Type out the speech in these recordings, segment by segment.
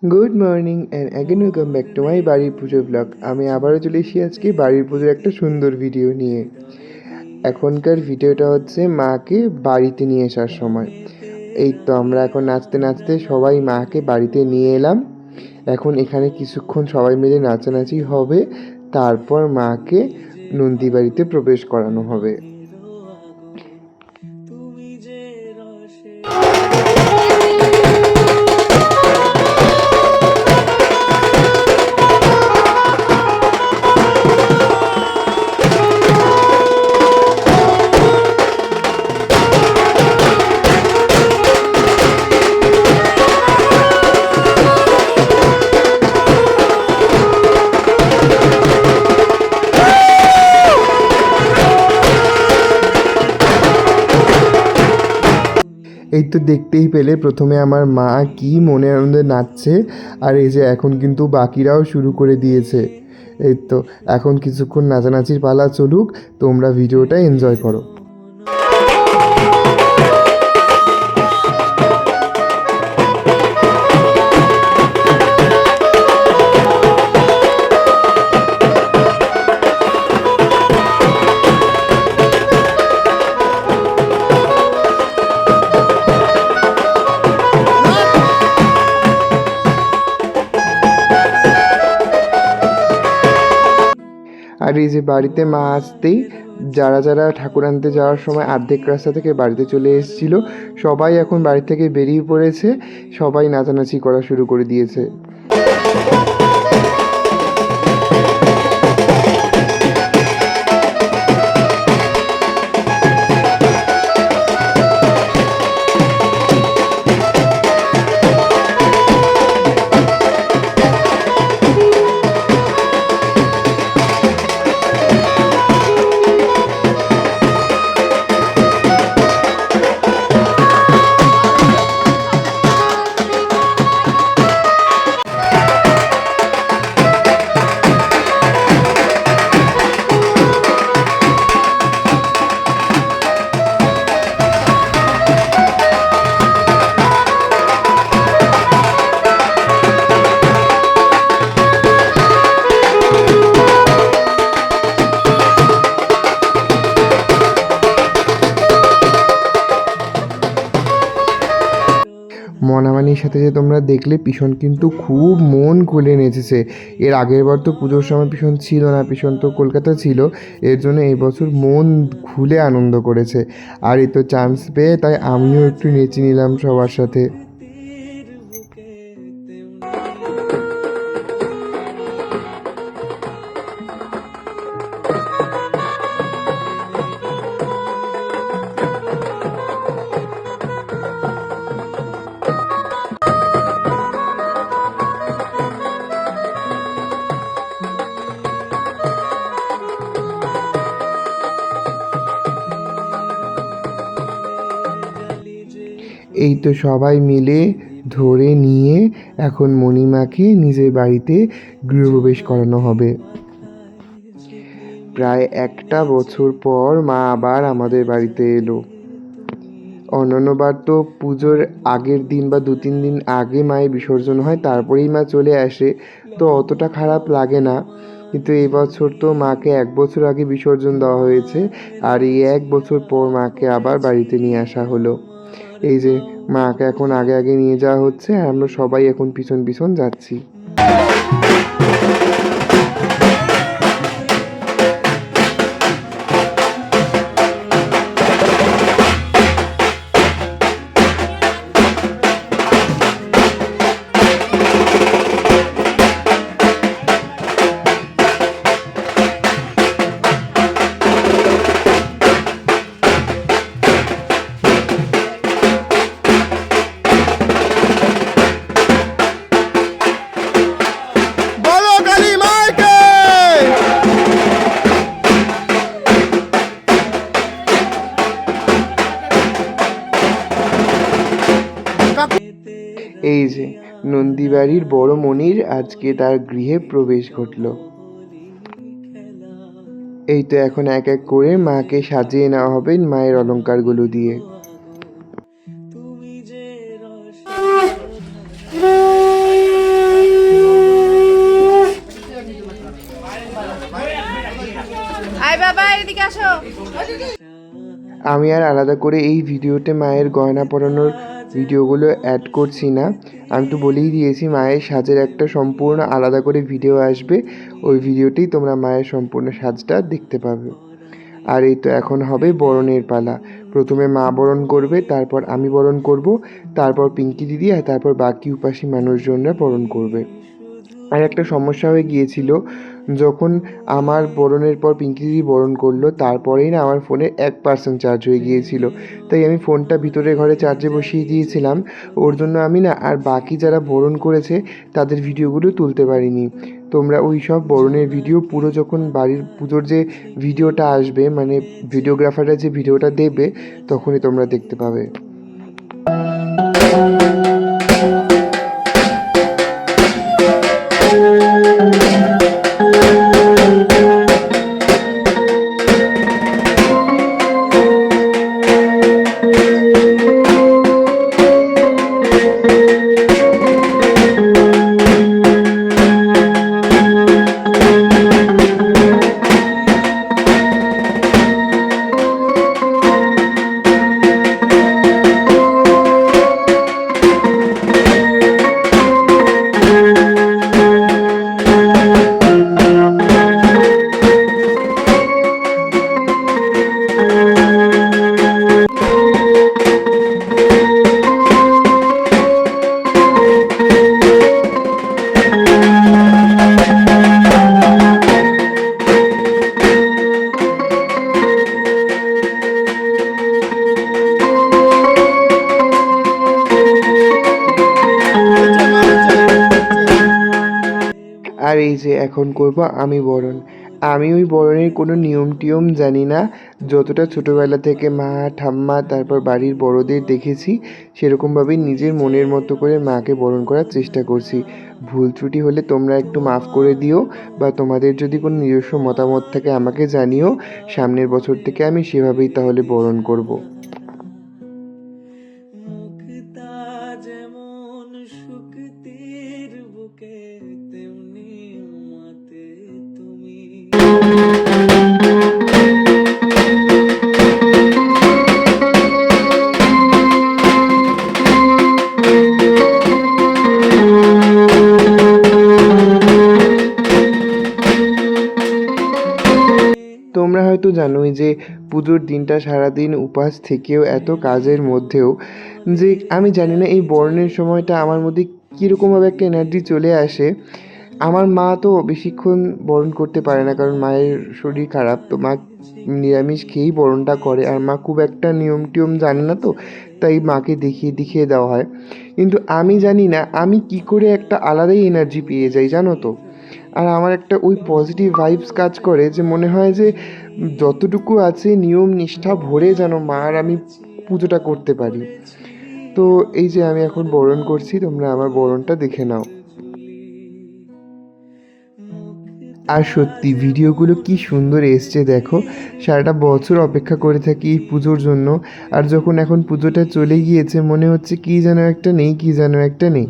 Good morning and again welcome back to my বাড়ির পুজো blog. আমি আবারও চলে এসেছি আজকে বাড়ির পুজোর একটা সুন্দর ভিডিও নিয়ে। এখনকার ভিডিওটা হচ্ছে মাকে বাড়িতে নিয়ে আসার সময়। এই তো আমরা এখন নাচতে নাচতে সবাই মাকে বাড়িতে নিয়ে এলাম। এখন এখানে কিছুক্ষণ সবাই মিলে নাচানাচি হবে, তারপর মাকে নন্দী বাড়িতে প্রবেশ করানো হবে। এই তো দেখতেই পেলে প্রথমে আমার মা কি মনে আনন্দে নাচছে, আর এই যে এখন কিন্তু বাকিরাও শুরু করে দিয়েছে। এই তো এখন কিছুক্ষণ নাচানাচির পালা চলুক, তোমরা ভিডিওটা এনজয় করো। আর এই যে বাড়িতে মা আসতেই যারা যারা ঠাকুর আনতে যাওয়ার সময় অর্ধেক রাস্তা থেকে বাড়িতে চলে এসেছিলো, সবাই এখন বাড়ি থেকে বেরিয়ে পড়েছে, সবাই নাচানাচি করা শুরু করে দিয়েছে। মনামানির সাথে যে তোমরা দেখলে পিছন কিন্তু খুব মন খুলে নেচেছে। এর আগের বার তো পুজোর সময় পিছন ছিল না, পিছন তো কলকাতা ছিল, এর জন্য এই বছর মন খুলে আনন্দ করেছে। আর এই তো চান্স পেয়ে তাই আমিও একটু নেচে নিলাম সবার সাথে। এই তো সবাই মিলে ধরে নিয়ে এখন মণিমাকে নিজের বাড়িতে গৃহপ্রবেশ করানো হবে। প্রায় একটা বছর পর মা আবার আমাদের বাড়িতে এলো। অন্যান্যবার তো পুজোর আগের দিন বা 2-3 দিন আগে মায়ের বিসর্জন হয়, তারপরেই মা চলে আসে, তো অতটা খারাপ লাগে না। কিন্তু এই বছর তো মাকে 1 বছর আগে বিসর্জন দেওয়া হয়েছে, আর এই 1 বছর পর মাকে আবার বাড়িতে নিয়ে আসা হলো। এই যে মাকে এখন আগে আগে নিয়ে যাওয়া হচ্ছে, আর আমরা সবাই এখন পিছন পিছন যাচ্ছি। এই যে নন্দীবাড়ির বড় মনির আজকে তার গৃহে প্রবেশ ঘটল। এই তো এখন এক এক করে মাকে সাজিয়ে নেওয়া হবে মায়ের অলংকারগুলো দিয়ে। আমি আর আলাদা করে এই ভিডিওতে মায়ের গয়না পরানোর ভিডিওগুলো অ্যাড করছি না। আমি তো বলেই দিয়েছি মায়ের সাজের একটা সম্পূর্ণ আলাদা করে ভিডিও আসবে, ওই ভিডিওতেই তোমরা মায়ের সম্পূর্ণ সাজটা দেখতে পাবে। আর এই তো এখন হবে বরণের পালা। প্রথমে মা বরণ করবে, তারপর আমি বরণ করব, তারপর পিঙ্কি দিদি, আর তারপর বাকি উপাসী মানুষজনরা বরণ করবে। আর একটা সমস্যা হয়ে গিয়েছিল, যখন আমার বরণের পর পিঙ্কি দিদি বরণ করলো তারপরেই না আমার ফোনের 1% চার্জ হয়ে গিয়েছিল। তাই আমি ফোনটা ভিতরের ঘরে চার্জে বসিয়ে দিয়েছিলাম। ওর জন্য আমি না আর বাকি যারা বরণ করেছে তাদের ভিডিওগুলো তুলতে পারিনি। তোমরা ওই সব বরণের ভিডিও পুরো যখন বাড়ির পুজোর যে ভিডিওটা আসবে, মানে ভিডিওগ্রাফাররা যে ভিডিওটা দেবে, তখনই তোমরা দেখতে পাবে। আর এই যে এখন করব আমি বরণ। আমি ওই বরণের কোনো নিয়ম টিয়ম জানি না। যতটা ছোটোবেলা থেকে মা, ঠাম্মা, তারপর বাড়ির বড়দের দেখেছি, সেরকমভাবেই নিজের মনের মতো করে মাকে বরণ করার চেষ্টা করছি। ভুল ত্রুটি হলে তোমরা একটু মাফ করে দিও, বা তোমাদের যদি কোনো নিজস্ব মতামত থাকে আমাকে জানিও। সামনের বছর থেকে আমি সেভাবেই তাহলে বরণ করব। মুক্তা যেমন শুকতির বুকে তেমনি মাতে তুমি। তোমরা হয়তো জানোই যে পুজোর দিনটা সারাদিন উপবাস থেকেও, এত কাজের মধ্যেও, যে আমি জানি না এই বরণের সময়টা আমার মধ্যে কীরকমভাবে একটা এনার্জি চলে আসে। আমার মা তো বেশিক্ষণ বরণ করতে পারে না, কারণ মায়ের শরীর খারাপ, তো মা নিরামিষ খেয়েই বরণটা করে। আর মা খুব একটা নিয়ম টিয়ম জানে না, তো তাই মাকে দেখিয়ে দেখিয়ে দেওয়া হয়। কিন্তু আমি জানি না আমি কি করে একটা আলাদাই এনার্জি পেয়ে যাই, জানো তো। আর আমার একটা ওই পজিটিভ ভাইবস কাজ করে, যে মনে হয় যে যতটুকু আছে নিয়ম নিষ্ঠা ভরে যেন মার আমি পুজোটা করতে পারি। তো এই যে আমি এখন বরণ করছি, তোমরা আমার বরণটা দেখে নাও। আর সত্যি ভিডিওগুলো কি সুন্দর এসছে দেখো। সারাটা বছর অপেক্ষা করে থাকি এই পুজোর জন্য, আর যখন এখন পুজোটা চলে গিয়েছে মনে হচ্ছে কী যেন একটা নেই, কী যেন একটা নেই।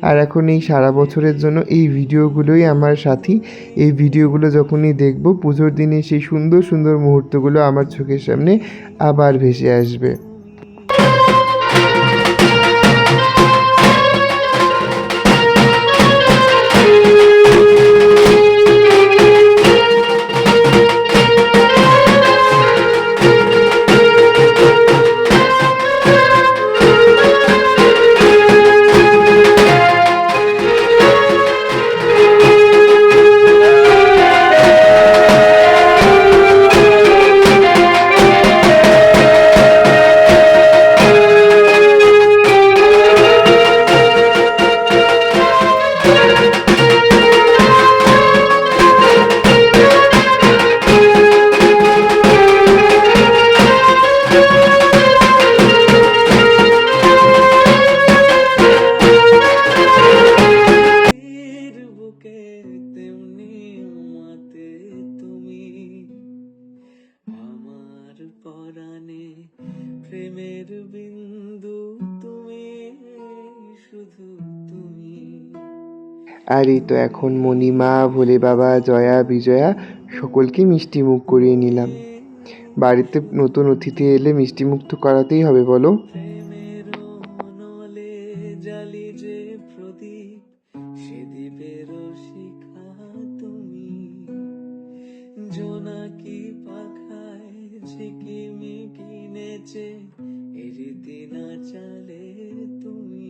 আর এখন এই সারা বছরের জন্য এই ভিডিওগুলোই আমার সাথী। এই ভিডিওগুলো যখনই দেখব, পুজোর দিনে সেই সুন্দর সুন্দর মুহূর্তগুলো আমার চোখের সামনে আবার ভেসে আসবে। পরাণে প্রেমের বিন্দু তুমি, শুধু তুমি। আর এই তো এখন মণিমা, ভোলে বাবা, জয়া, বিজয়া সকলকে মিষ্টি মুখ করিয়ে নিলাম। বাড়িতে নতুন অতিথি এলে মিষ্টিমুখ তো করাতেই হবে বলো। প্রেমেরও নলে জালি যে প্রদীপ, সে দ্বীপেরও শিখা তুমি। জোনাকি পাখায় ঝিকিমিকি নেচে এ রীতি না চালে তুমি।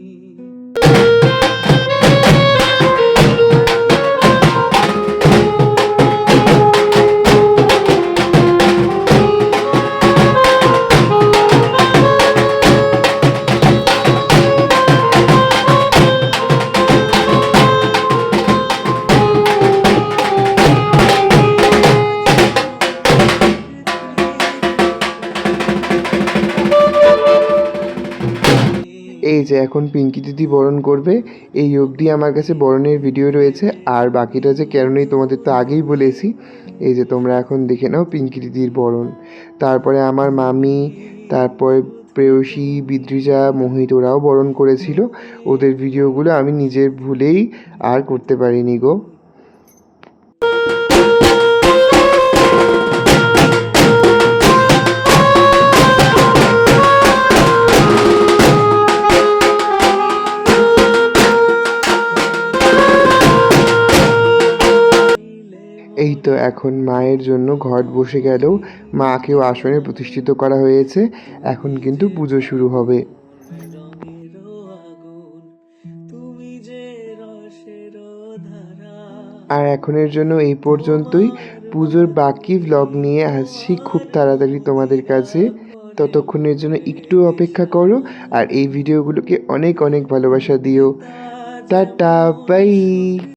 এই যে এখন পিঙ্কি দিদি বরণ করবে, এই অবধি আমার কাছে বরণের ভিডিও রয়েছে, আর বাকিটা যে কেন নেই তোমাদের তো আগেই বলেছি। এই যে তোমরা এখন দেখে নাও পিঙ্কি দিদির বরণ। তারপরে আমার মামি, তারপরে প্রেয়সী, বিদ্রিজা, মোহিত ওরাও বরণ করেছিল। ওদের ভিডিওগুলো আমি নিজের ভুলেই আর করতে পারিনি গো। এই তো এখন মায়ের জন্য ঘট বসে গেল, মাকেও আসনে প্রতিষ্ঠিত করা হয়েছে। এখন কিন্তু পুজো শুরু হবে। রঙেরও আগুন, তুমি যে রসেরও ধারা। আর এখনের জন্য এই পর্যন্তই। পুজোর বাকি ভ্লগ নিয়ে আসছি খুব তাড়াতাড়ি তোমাদের কাছে। ততক্ষণের জন্য একটু অপেক্ষা করো, আর এই ভিডিওগুলোকে অনেক অনেক ভালোবাসা দিও। Tata, by.